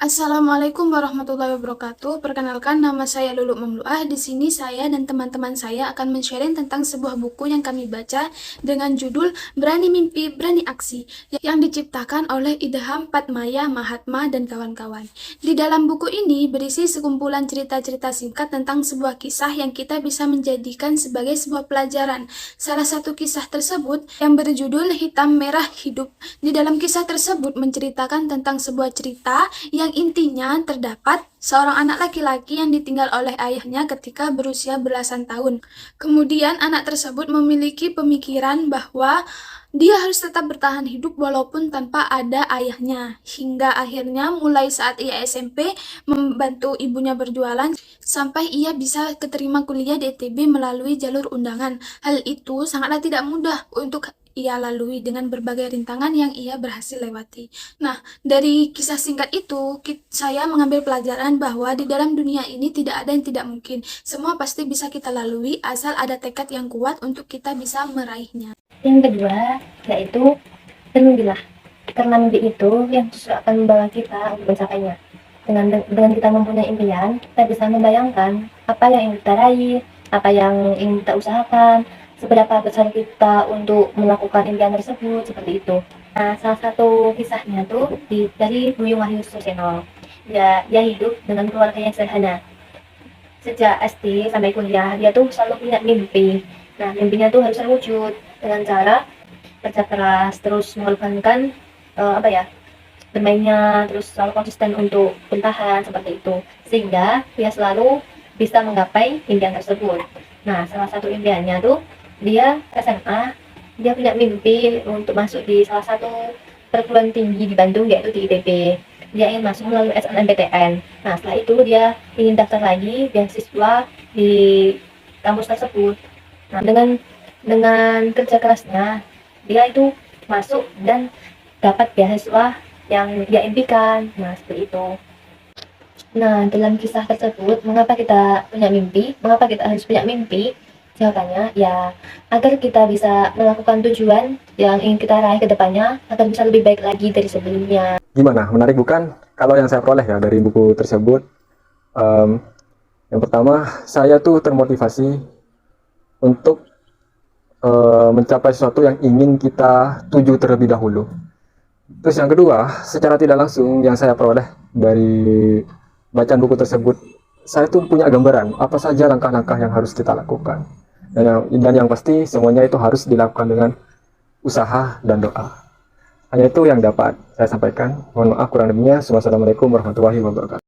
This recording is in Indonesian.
Assalamualaikum warahmatullahi wabarakatuh. Perkenalkan, nama saya Lulu Mamluah. Di sini saya dan teman-teman saya akan men-sharing tentang sebuah buku yang kami baca dengan judul Berani Mimpi, Berani Aksi, yang diciptakan oleh Idham Padmaya Mahatma dan kawan-kawan. Di dalam buku ini berisi sekumpulan cerita-cerita singkat tentang sebuah kisah yang kita bisa menjadikan sebagai sebuah pelajaran. Salah satu kisah tersebut yang berjudul Hitam Merah Hidup. Di dalam kisah tersebut menceritakan tentang sebuah cerita yang intinya terdapat seorang anak laki-laki yang ditinggal oleh ayahnya ketika berusia belasan tahun. Kemudian anak tersebut memiliki pemikiran bahwa dia harus tetap bertahan hidup walaupun tanpa ada ayahnya. Hingga akhirnya mulai saat ia SMP membantu ibunya berjualan sampai ia bisa keterima kuliah di ITB melalui jalur undangan. Hal itu sangatlah tidak mudah untuk ia lalui dengan berbagai rintangan yang ia berhasil lewati. Nah, dari kisah singkat itu, saya mengambil pelajaran bahwa di dalam dunia ini tidak ada yang tidak mungkin. Semua pasti bisa kita lalui asal ada tekad yang kuat untuk kita bisa meraihnya. Yang kedua, yaitu bermimpilah. Karena mimpi itu yang justru akan membawa kita untuk mencapainya. Dengan kita mempunyai impian, kita bisa membayangkan apa yang ingin kita raih, apa yang ingin kita usahakan, seberapa besar kita untuk melakukan impian tersebut, seperti itu. Nah, salah satu kisahnya tuh dari Buyung Wahyu Suseno. Dia hidup dengan keluarga yang sederhana. Sejak SD sampai kuliah, dia tuh selalu punya mimpi. Nah, mimpinya tuh harus terwujud dengan cara kerja keras, terus mengorbankan bermainnya, terus selalu konsisten untuk bertahan seperti itu, sehingga dia selalu bisa menggapai impian tersebut. Nah, salah satu impiannya tuh dia SMA, dia punya mimpi untuk masuk di salah satu perguruan tinggi di Bandung, yaitu di ITB. Dia ingin masuk melalui SNMPTN. Nah, setelah itu dia ingin daftar lagi beasiswa di kampus tersebut. Nah, dengan kerja kerasnya, dia itu masuk dan dapat beasiswa yang dia impikan. Nah, seperti itu. Nah, dalam kisah tersebut, mengapa kita punya mimpi? Mengapa kita harus punya mimpi? Jawabannya, ya, agar kita bisa melakukan tujuan yang ingin kita raih ke depannya, agar bisa lebih baik lagi dari sebelumnya. Gimana? Menarik bukan? Kalau yang saya peroleh ya dari buku tersebut, yang pertama, saya tuh termotivasi untuk mencapai sesuatu yang ingin kita tuju terlebih dahulu. Terus yang kedua, secara tidak langsung yang saya peroleh dari bacaan buku tersebut, saya tuh punya gambaran apa saja langkah-langkah yang harus kita lakukan. Dan yang pasti semuanya itu harus dilakukan dengan usaha dan doa. Hanya itu yang dapat saya sampaikan. Mohon maaf kurang lebihnya. Wassalamualaikum warahmatullahi wabarakatuh.